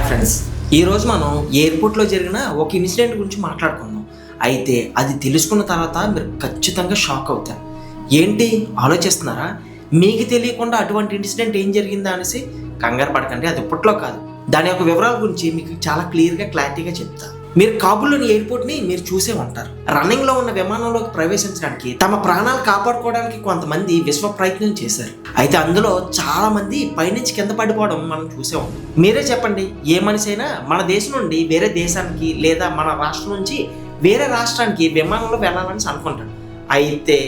Friends, ఈరోజు మనం ఎయిర్పోర్ట్లో జరిగిన ఒక ఇన్సిడెంట్ గురించి మాట్లాడుకుందాం. అయితే అది తెలుసుకున్న తర్వాత మీరు ఖచ్చితంగా షాక్ అవుతారు. ఏంటి ఆలోచిస్తున్నారా? మీకు తెలియకుండా అటువంటి ఇన్సిడెంట్ ఏం జరిగిందా అనేసి కంగారు పడకండి. అది ఇప్పట్లో కాదు, దాని యొక్క వివరాల గురించి మీకు చాలా క్లారిటీగా చెప్తా. మీరు కాబూల్లోని ఎయిర్పోర్ట్ని మీరు చూసే ఉంటారు. రన్నింగ్లో ఉన్న విమానంలోకి ప్రవేశించడానికి తమ ప్రాణాలు కాపాడుకోవడానికి కొంతమంది విశ్వ ప్రయత్నం చేశారు. అయితే అందులో చాలా మంది పైనుంచి కింద పడిపోవడం మనం చూసే ఉంటాం. మీరే చెప్పండి, ఏ మనిషి అయినా మన దేశం నుండి వేరే దేశానికి లేదా మన రాష్ట్రం నుంచి వేరే రాష్ట్రానికి విమానంలో వెళ్ళాలని అనుకుంటాడు. అయితే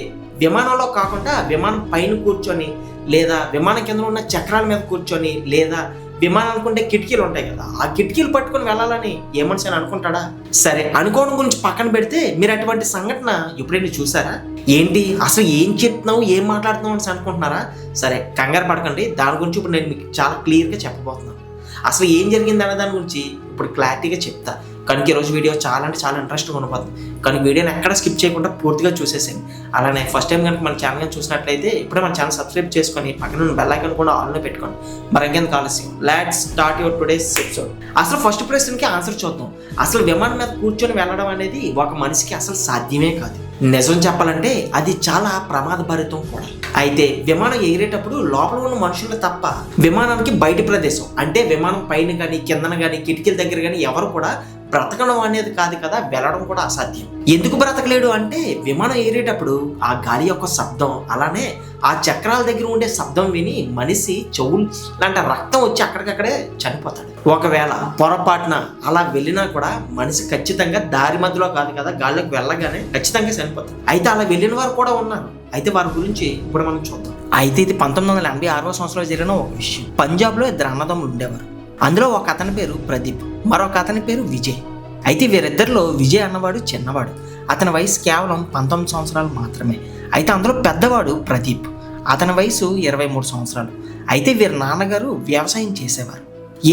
విమానంలో కాకుండా విమానం పైన కూర్చొని లేదా విమానం కింద ఉన్న చక్రాల మీద కూర్చొని లేదా విమానానికి ఉండే కిటికీలు ఉంటాయి కదా, ఆ కిటికీలు పట్టుకొని వెళ్ళాలని ఏ మనిషి అని అనుకుంటాడా? సరే, అనుకోవడం గురించి పక్కన పెడితే మీరు అటువంటి సంఘటన ఎప్పుడైనా చూసారా? ఏంటి అసలు ఏం చెప్తున్నావు, ఏం మాట్లాడుతున్నావు అని అనుకుంటున్నారా? సరే, కంగారు పడకండి. దాని గురించి ఇప్పుడు నేను మీకు చాలా క్లియర్గా చెప్పబోతున్నాను. అసలు ఏం జరిగింది అనే దాని గురించి ఇప్పుడు క్లారిటీగా చెప్తా. కనుక ఈరోజు వీడియో చాలా ఇంట్రెస్ట్గా ఉండబోతుంది. కనుక వీడియోని ఎక్కడ స్కిప్ చేయకుండా పూర్తిగా చూసేసేయండి. అలానే ఫస్ట్ టైం కనుక మన ఛానల్ చూసినట్లయితే ఇప్పుడే మన ఛానల్ సబ్స్క్రైబ్ చేసుకొని పక్కన ఉన్న బెల్ ఐకాన్ కూడా ఆన్లో పెట్టుకోండి. మరి ఇంకెందుకు ఆలస్యం, let's start your today's episode. అసలు ఫస్ట్ ప్రశ్నకి ఆన్సర్ చూద్దాం. అసలు విమానం మీద కూర్చొని వెళ్ళడం అనేది ఒక మనిషికి అసలు సాధ్యమే కాదు. నిజం చెప్పాలంటే అది చాలా ప్రమాదభరితం కూడా. అయితే విమానం ఎగిరేటప్పుడు లోపల ఉన్న మనుషులు తప్ప విమానానికి బయట ప్రదేశం అంటే విమానం పైన కానీ కిందన కానీ కిటికీల దగ్గర కానీ ఎవరు కూడా బ్రతకడం అనేది కాదు కదా, వెళ్ళడం కూడా అసాధ్యం. ఎందుకు బ్రతకలేడు అంటే విమానం ఎగిరేటప్పుడు ఆ గాలి యొక్క శబ్దం, అలానే ఆ చక్రాల దగ్గర ఉండే శబ్దం విని మనిషి చెవులు లాంటి రక్తం వచ్చి అక్కడికక్కడే చనిపోతాడు. ఒకవేళ పొరపాటున అలా వెళ్ళినా కూడా మనిషి ఖచ్చితంగా దారి మధ్యలో కాదు కదా, గాల్లోకి వెళ్ళగానే ఖచ్చితంగా చనిపోతాడు. అయితే అలా వెళ్ళిన వారు కూడా ఉన్నారు. అయితే వారి గురించి ఇప్పుడు మనం చూద్దాం. అయితే ఇది 1986వ సంవత్సరంలో జరిగిన ఒక విషయం. పంజాబ్లో ఇద్దరు అన్నదమ్ములు ఉండేవారు. అందులో ఒక అతని పేరు ప్రదీప్, మరొక అతని పేరు విజయ్. అయితే వీరిద్దరిలో విజయ్ అన్నవాడు చిన్నవాడు. అతని వయసు కేవలం 19 సంవత్సరాలు మాత్రమే. అయితే అందులో పెద్దవాడు ప్రదీప్, అతని వయసు 23 సంవత్సరాలు. అయితే వీరి నాన్నగారు వ్యవసాయం చేసేవారు.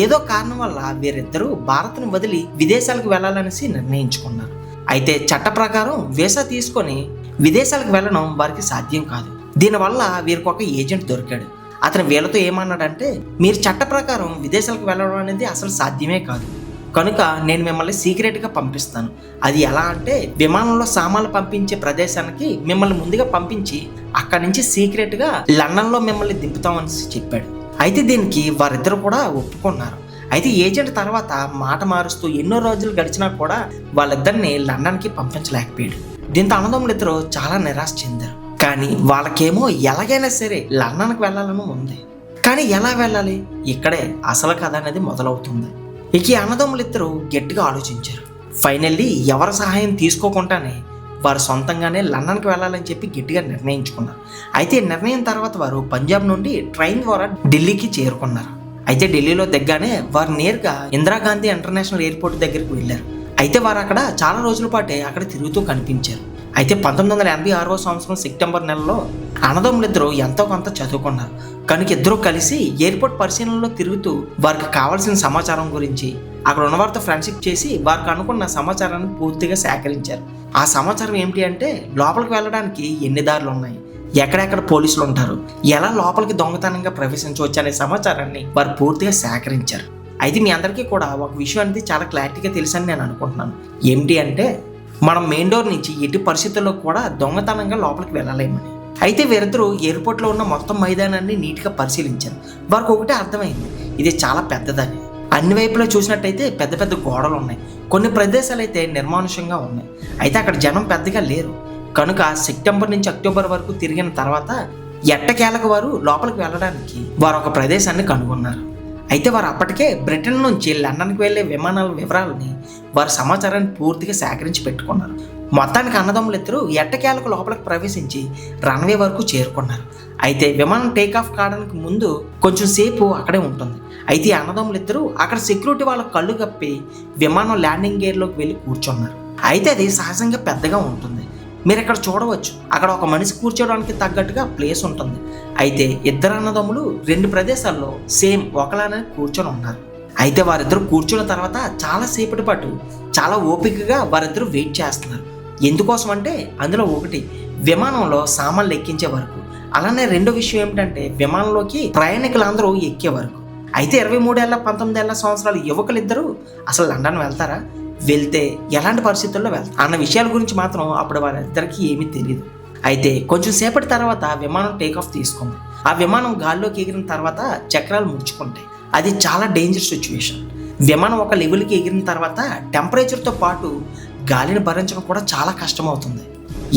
ఏదో కారణం వల్ల వీరిద్దరూ భారత్ను వదిలి విదేశాలకు వెళ్ళాలనేసి నిర్ణయించుకున్నారు. అయితే చట్ట ప్రకారం వీసా తీసుకొని విదేశాలకు వెళ్ళడం వారికి సాధ్యం కాదు. దీనివల్ల వీరికి ఒక ఏజెంట్ దొరికాడు. అతను వీళ్ళతో ఏమన్నాడంటే, మీరు చట్ట ప్రకారం విదేశాలకు వెళ్ళడం అనేది అసలు సాధ్యమే కాదు, కనుక నేను మిమ్మల్ని సీక్రెట్గా పంపిస్తాను. అది ఎలా అంటే విమానంలో సామాన్లు పంపించే ప్రదేశానికి మిమ్మల్ని ముందుగా పంపించి అక్కడి నుంచి సీక్రెట్గా లండన్లో మిమ్మల్ని దింపుతామని చెప్పాడు. అయితే దీనికి వారిద్దరు కూడా ఒప్పుకున్నారు. అయితే ఏజెంట్ తర్వాత మాట మారుస్తూ ఎన్నో రోజులు గడిచినా కూడా వాళ్ళిద్దరిని లండన్కి పంపించలేకపోయాడు. దీంతో అన్నదమ్ములు ఇద్దరు చాలా నిరాశ చెందారు. కానీ వాళ్ళకేమో ఎలాగైనా సరే లండన్కి వెళ్ళాలని ఉంది. కానీ ఎలా వెళ్ళాలి? ఇక్కడే అసలు కథ అనేది మొదలవుతుంది. ఇక ఈ అన్నదమ్ములు ఇద్దరు గట్టిగా ఆలోచించారు. ఫైనల్లీ ఎవరి సహాయం తీసుకోకుండానే వారు సొంతంగానే లండన్కి వెళ్ళాలని చెప్పి గట్టిగా నిర్ణయించుకున్నారు. అయితే నిర్ణయం తర్వాత వారు పంజాబ్ నుండి ట్రైన్ ద్వారా ఢిల్లీకి చేరుకున్నారు. అయితే ఢిల్లీలో దిగ్గానే వారు నేరుగా ఇందిరాగాంధీ ఇంటర్నేషనల్ ఎయిర్పోర్ట్ దగ్గరికి వెళ్ళారు. అయితే వారు అక్కడ చాలా రోజుల పాటే అక్కడ తిరుగుతూ కనిపించారు. అయితే 1986వ సంవత్సరం సెప్టెంబర్ నెలలో అన్నదమ్ములిద్దరూ ఎంతో కొంత చదువుకున్నారు. కనుక ఇద్దరూ కలిసి ఎయిర్పోర్ట్ పరిశీలనలో తిరుగుతూ వారికి కావాల్సిన సమాచారం గురించి అక్కడ ఉన్నవారితో ఫ్రెండ్షిప్ చేసి వారికి అనుకున్న సమాచారాన్ని పూర్తిగా సేకరించారు. ఆ సమాచారం ఏమిటి అంటే లోపలికి వెళ్ళడానికి ఎన్ని దారులు ఉన్నాయి, ఎక్కడెక్కడ పోలీసులు ఉంటారు, ఎలా లోపలికి దొంగతనంగా ప్రవేశించవచ్చు అనే సమాచారాన్ని వారు పూర్తిగా సేకరించారు. అయితే మీ అందరికీ కూడా ఒక విషయం అనేది చాలా క్లారిటీగా తెలుసని నేను అనుకుంటున్నాను. ఏమిటి అంటే మనం మెయిన్ డోర్ నుంచి ఎట్టి పరిస్థితుల్లో కూడా దొంగతనంగా లోపలికి వెళ్ళలేమని. అయితే వీరిద్దరూ ఎయిర్పోర్ట్లో ఉన్న మొత్తం మైదానాన్ని నీట్గా పరిశీలించారు. వారికి ఒకటే అర్థమైంది, ఇది చాలా పెద్దదని. అన్ని వైపులా చూసినట్టయితే పెద్ద పెద్ద గోడలు ఉన్నాయి. కొన్ని ప్రదేశాలు అయితే నిర్మానుష్యంగా ఉన్నాయి. అయితే అక్కడ జనం పెద్దగా లేరు. కనుక సెప్టెంబర్ నుంచి అక్టోబర్ వరకు తిరిగిన తర్వాత ఎట్టకేలకు వారు లోపలికి వెళ్ళడానికి వారు ఒక ప్రదేశాన్ని కనుగొన్నారు. అయితే వారు అప్పటికే బ్రిటన్ నుంచి లండన్కి వెళ్ళే విమానాల వివరాలని వారి సమాచారాన్ని పూర్తిగా సేకరించి పెట్టుకున్నారు. మొత్తానికి అన్నదమ్ములు ఇద్దరు ఎట్టకేలకు లోపలికి ప్రవేశించి రన్వే వరకు చేరుకున్నారు. అయితే విమానం టేకాఫ్ కావడానికి ముందు కొంచెం సేపు అక్కడే ఉంటుంది. అయితే అన్నదమ్ములు ఇద్దరు అక్కడ సెక్యూరిటీ వాళ్ళ కళ్ళు కప్పి విమానం ల్యాండింగ్ గేర్లోకి వెళ్ళి కూర్చున్నారు. అయితే అది సహజంగా పెద్దగా ఉంటుంది. మీరు ఇక్కడ చూడవచ్చు, అక్కడ ఒక మనిషి కూర్చోడానికి తగ్గట్టుగా ప్లేస్ ఉంటుంది. అయితే ఇద్దరు అన్నదమ్ములు 2 ప్రదేశాల్లో సేమ్ ఒకలానే కూర్చొని ఉన్నారు. అయితే వారిద్దరు కూర్చున్న తర్వాత చాలా సేపటి పాటు చాలా ఓపికగా వారిద్దరు వెయిట్ చేస్తున్నారు. ఎందుకోసం అంటే అందులో ఒకటి విమానంలో సామాన్లు ఎక్కించే వరకు, అలానే రెండో విషయం ఏమిటంటే విమానంలోకి ప్రయాణికులందరూ ఎక్కే వరకు. అయితే 23 ఏళ్ళ 19 ఏళ్ళ సంవత్సరాల యువకులిద్దరూ అసలు లండన్ వెళ్తారా, వెళ్తే ఎలాంటి పరిస్థితుల్లో వెళ్తారు అన్న విషయాల గురించి మాత్రం అప్పుడు వారిద్దరికీ ఏమీ తెలియదు. అయితే కొంచెం సేపటి తర్వాత విమానం టేక్ ఆఫ్ తీసుకుంది. ఆ విమానం గాల్లోకి ఎగిరిన తర్వాత చక్రాలు ముడుచుకుంటాయి. అది చాలా డేంజర్ సిచ్యువేషన్. విమానం ఒక లెవెల్కి ఎగిరిన తర్వాత టెంపరేచర్తో పాటు గాలిని భరించడం కూడా చాలా కష్టమవుతుంది.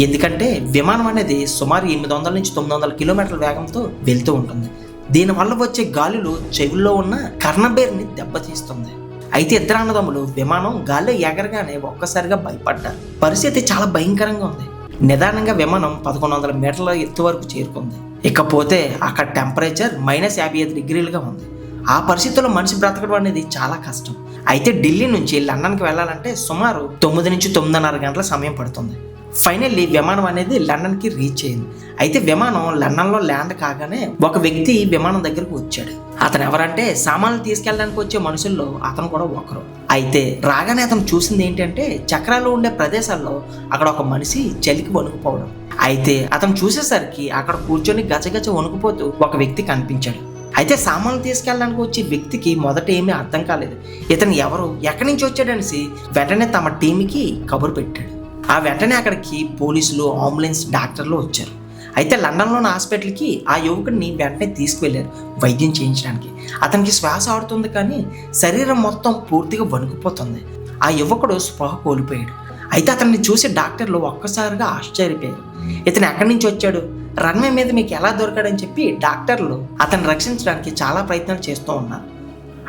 ఎందుకంటే విమానం అనేది సుమారు 800 నుంచి 900 కిలోమీటర్ల వేగంతో వెళ్తూ ఉంటుంది. దీనివల్ల వచ్చే గాలిలో చెవుల్లో ఉన్న కర్ణబేర్ని దెబ్బతీస్తుంది. అయితే ఇద్దరు అన్నదమ్ములు విమానం గాల్లో ఎగరగానే ఒక్కసారిగా భయపడ్డారు. పరిస్థితి చాలా భయంకరంగా ఉంది. నిదానంగా విమానం 1100 మీటర్ల ఎత్తు వరకు చేరుకుంది. ఇకపోతే అక్కడ టెంపరేచర్ -55 డిగ్రీలుగా ఉంది. ఆ పరిస్థితుల్లో మనిషి బ్రతకడం అనేది చాలా కష్టం. అయితే ఢిల్లీ నుంచి లండన్కి వెళ్ళాలంటే సుమారు 9 నుంచి 9:30 గంటల సమయం పడుతుంది. ఫైనల్లీ విమానం అనేది లండన్కి రీచ్ అయింది. అయితే విమానం లండన్లో ల్యాండ్ కాగానే ఒక వ్యక్తి విమానం దగ్గరకు వచ్చాడు. అతను ఎవరంటే సామాన్లు తీసుకెళ్ళడానికి వచ్చే మనుషుల్లో అతను కూడా ఒకరు. అయితే రాగానే అతను చూసింది ఏంటంటే చక్రాలు ఉండే ప్రదేశాల్లో అక్కడ ఒక మనిషి చలికి వణుకుపోవడం. అయితే అతను చూసేసరికి అక్కడ కూర్చొని గజగజ వణుకుపోతూ ఒక వ్యక్తి కనిపించాడు. అయితే సామాన్లు తీసుకెళ్ళడానికి వచ్చే వ్యక్తికి మొదట ఏమీ అర్థం కాలేదు. ఇతను ఎవరు, ఎక్కడి నుంచి వచ్చాడనేసి వెంటనే తమ టీంకి కబురు పెట్టాడు. ఆ వెంటనే అక్కడికి పోలీసులు, అంబులెన్స్, డాక్టర్లు వచ్చారు. అయితే లండన్లోని హాస్పిటల్కి ఆ యువకుడిని వెంటనే తీసుకువెళ్ళారు వైద్యం చేయించడానికి. అతనికి శ్వాస ఆడుతుంది కానీ శరీరం మొత్తం పూర్తిగా వణుకుపోతుంది. ఆ యువకుడు స్పృహ కోల్పోయాడు. అయితే అతన్ని చూసి డాక్టర్లు ఒక్కసారిగా ఆశ్చర్యపోయారు. ఇతను ఎక్కడి నుంచి వచ్చాడు, రన్వే మీద మీకు ఎలా దొరికాడని చెప్పి డాక్టర్లు అతన్ని రక్షించడానికి చాలా ప్రయత్నాలు చేస్తూ ఉన్నారు.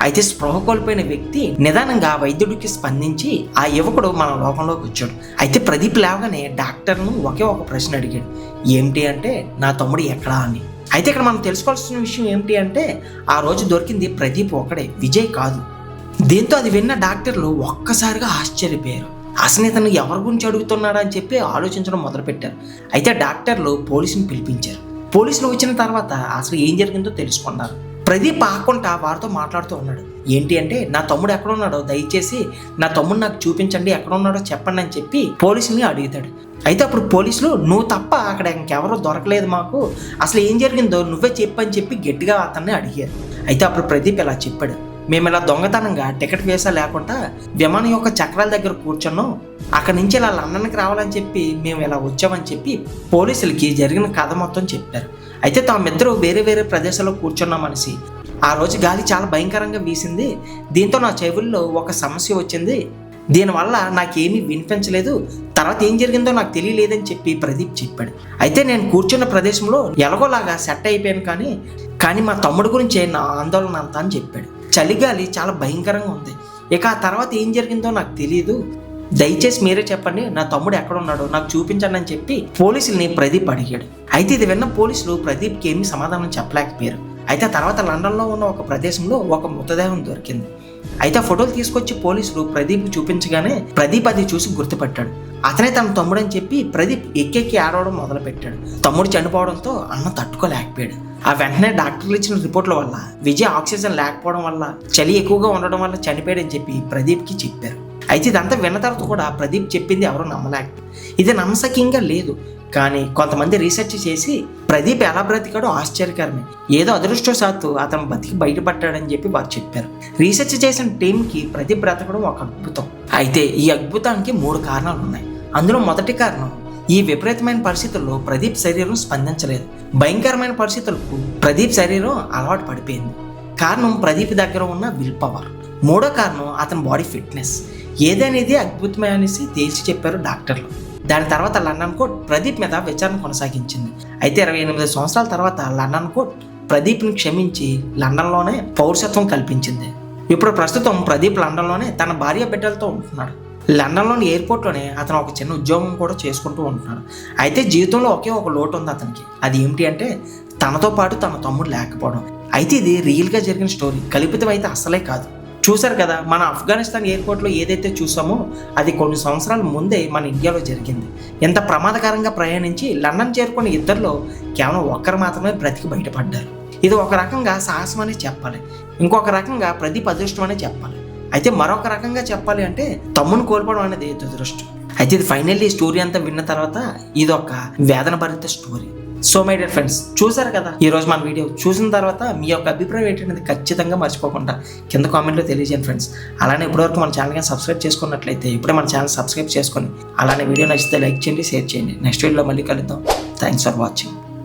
అయితే స్పృహ కోల్పోయిన వ్యక్తి నిదానంగా వైద్యుడికి స్పందించి ఆ యువకుడు మన లోకంలోకి వచ్చాడు. అయితే ప్రదీప్ లేవగానే డాక్టర్ను ఒకే ఒక ప్రశ్న అడిగాడు. ఏమిటి అంటే, నా తమ్ముడు ఎక్కడా అని. అయితే ఇక్కడ మనం తెలుసుకోవాల్సిన విషయం ఏమిటి అంటే, ఆ రోజు దొరికింది ప్రదీప్ ఒకడే, విజయ్ కాదు. దీంతో అది విన్న డాక్టర్లు ఒక్కసారిగా ఆశ్చర్యపోయారు. అసలు ఇతను ఎవరి గురించి అడుగుతున్నాడా అని చెప్పి ఆలోచించడం మొదలుపెట్టారు. అయితే డాక్టర్లు పోలీసుని పిలిపించారు. పోలీసులు వచ్చిన తర్వాత అసలు ఏం జరిగిందో తెలుసుకున్నారు. ప్రదీప్ ఆకుండా వారితో మాట్లాడుతూ ఉన్నాడు. ఏంటి అంటే, నా తమ్ముడు ఎక్కడ ఉన్నాడో దయచేసి నా తమ్ముడు నాకు చూపించండి, ఎక్కడ ఉన్నాడో చెప్పండి అని చెప్పి పోలీసుని అడుగుతాడు. అయితే అప్పుడు పోలీసులు, నువ్వు తప్ప అక్కడ ఇంకెవరో దొరకలేదు మాకు, అసలు ఏం జరిగిందో నువ్వే చెప్పని చెప్పి గట్టిగా అతన్ని అడిగారు. అయితే అప్పుడు ప్రదీప్ ఇలా చెప్పాడు. మేము ఇలా దొంగతనంగా టికెట్ వేసా లేకుండా విమానం యొక్క చక్రాల దగ్గర కూర్చున్నాం, అక్కడి నుంచి ఇలా లండన్కి రావాలని చెప్పి మేము ఇలా వచ్చామని చెప్పి పోలీసులకి జరిగిన కథ మొత్తం చెప్పారు. అయితే తామిద్దరూ వేరే వేరే ప్రదేశాల్లో కూర్చున్నాం మనిషి. ఆ రోజు గాలి చాలా భయంకరంగా వీసింది. దీంతో నా చెవుల్లో ఒక సమస్య వచ్చింది. దీనివల్ల నాకేమీ వినిపించలేదు. తర్వాత ఏం జరిగిందో నాకు తెలియలేదని చెప్పి ప్రదీప్ చెప్పాడు. అయితే నేను కూర్చున్న ప్రదేశంలో ఎలాగోలాగా సెట్ అయిపోయాను కానీ మా తమ్ముడు గురించే నా ఆందోళన అంతా అని చెప్పాడు. చలిగాలి చాలా భయంకరంగా ఉంది. ఇక ఆ తర్వాత ఏం జరిగిందో నాకు తెలియదు, దయచేసి మీరే చెప్పండి, నా తమ్ముడు ఎక్కడ ఉన్నాడో నాకు చూపించండి అని చెప్పి పోలీసుల్ని ప్రదీప్ అడిగాడు. అయితే ఇది విన్న పోలీసులు ప్రదీప్కి ఏమీ సమాధానం చెప్పలేకపోయారు. అయితే తర్వాత లండన్లో ఉన్న ఒక ప్రదేశంలో ఒక మృతదేహం దొరికింది. అయితే ఫోటోలు తీసుకొచ్చి పోలీసులు ప్రదీప్ చూపించగానే ప్రదీప్ అది చూసి గుర్తుపట్టాడు. అతనే తన తమ్ముడు అని చెప్పి ప్రదీప్ ఎక్కెక్కి ఆడవడం మొదలు పెట్టాడు. తమ్ముడు చనిపోవడంతో అన్న తట్టుకోలేకపోయాడు. ఆ వెంటనే డాక్టర్లు ఇచ్చిన రిపోర్ట్ల వల్ల విజయ్ ఆక్సిజన్ లేకపోవడం వల్ల, చలి ఎక్కువగా ఉండడం వల్ల చనిపోయాడని చెప్పి ప్రదీప్కి చెప్పారు. అయితే ఇదంతా విన్న తర్వాత కూడా ప్రదీప్ చెప్పింది ఎవరూ నమ్మలేకపోయారు. ఇది నమ్మశక్యంగా లేదు. కానీ కొంతమంది రీసెర్చ్ చేసి ప్రదీప్ ఎలా బ్రతికాడో ఆశ్చర్యకరమే, ఏదో అదృష్టవశాత్తు అతను బతికి బయటపడ్డాడని చెప్పి వారు చెప్పారు. రీసెర్చ్ చేసిన టీంకి ప్రదీప్ బ్రతకడం ఒక అద్భుతం. అయితే ఈ అద్భుతానికి 3 కారణాలు ఉన్నాయి. అందులో మొదటి కారణం, ఈ విపరీతమైన పరిస్థితుల్లో ప్రదీప్ శరీరం స్పందించలేదు. భయంకరమైన పరిస్థితులకు ప్రదీప్ శరీరం అలవాటు పడిపోయింది. కారణం ప్రదీప్ దగ్గర ఉన్న విల్ పవర్. మూడో కారణం అతని బాడీ ఫిట్నెస్. ఏదనేది అద్భుతమే అనేసి తేల్చి చెప్పారు డాక్టర్లు. దాని తర్వాత లండన్ కోర్ట్ ప్రదీప్ మీద విచారణ కొనసాగించింది. అయితే 28 సంవత్సరాల తర్వాత లండన్ కోర్ట్ ప్రదీప్ని క్షమించి లండన్లోనే పౌరసత్వం కల్పించింది. ఇప్పుడు ప్రస్తుతం ప్రదీప్ లండన్లోనే తన భార్య బిడ్డలతో ఉంటున్నాడు. లండన్లోని ఎయిర్పోర్ట్లోనే అతను ఒక చిన్న ఉద్యోగం కూడా చేసుకుంటూ ఉంటున్నాడు. అయితే జీవితంలో ఒకే ఒక లోటు ఉంది అతనికి. అది ఏమిటి అంటే, తనతో పాటు తన తమ్ముడు లేకపోవడం. అయితే ఇది రియల్గా జరిగిన స్టోరీ, కల్పితం అయితే అస్సలే కాదు. చూశారు కదా, మన ఆఫ్ఘనిస్తాన్ ఎయిర్పోర్ట్లో ఏదైతే చూసామో అది కొన్ని సంవత్సరాల ముందే మన ఇండియాలో జరిగింది. ఎంత ప్రమాదకరంగా ప్రయాణించి లండన్ చేరుకున్న ఇద్దరిలో కేవలం ఒక్కరు మాత్రమే బ్రతికి బయటపడ్డారు. ఇది ఒక రకంగా సాహసం అనే చెప్పాలి, ఇంకొక రకంగా ప్రదీప్ అదృష్టం అనే చెప్పాలి. అయితే మరొక రకంగా చెప్పాలి అంటే తమ్ముని కోల్పోవడం అనేది దురదృష్టం. అయితే ఇది ఫైనల్లీ స్టోరీ అంతా విన్న తర్వాత ఇది ఒక వేదన భరిత story. So my dear friends, చూసారు కదా ఈరోజు మన వీడియో. చూసిన తర్వాత మీ యొక్క అభిప్రాయం ఏంటనేది ఖచ్చితంగా మర్చిపోకుండా కింద కామెంట్లో తెలియజేయండి ఫ్రెండ్స్. అలానే ఇప్పటివరకు మన ఛానల్గా సబ్స్క్రైబ్ చేసుకున్నట్లయితే ఇప్పుడే మన ఛానల్ సబ్స్క్రైబ్ చేసుకొని అలానే వీడియో నచ్చితే లైక్ చేయండి, షేర్ చేయండి. నెక్స్ట్ వీడియోలో మళ్ళీ కలుద్దాం. Thanks for watching.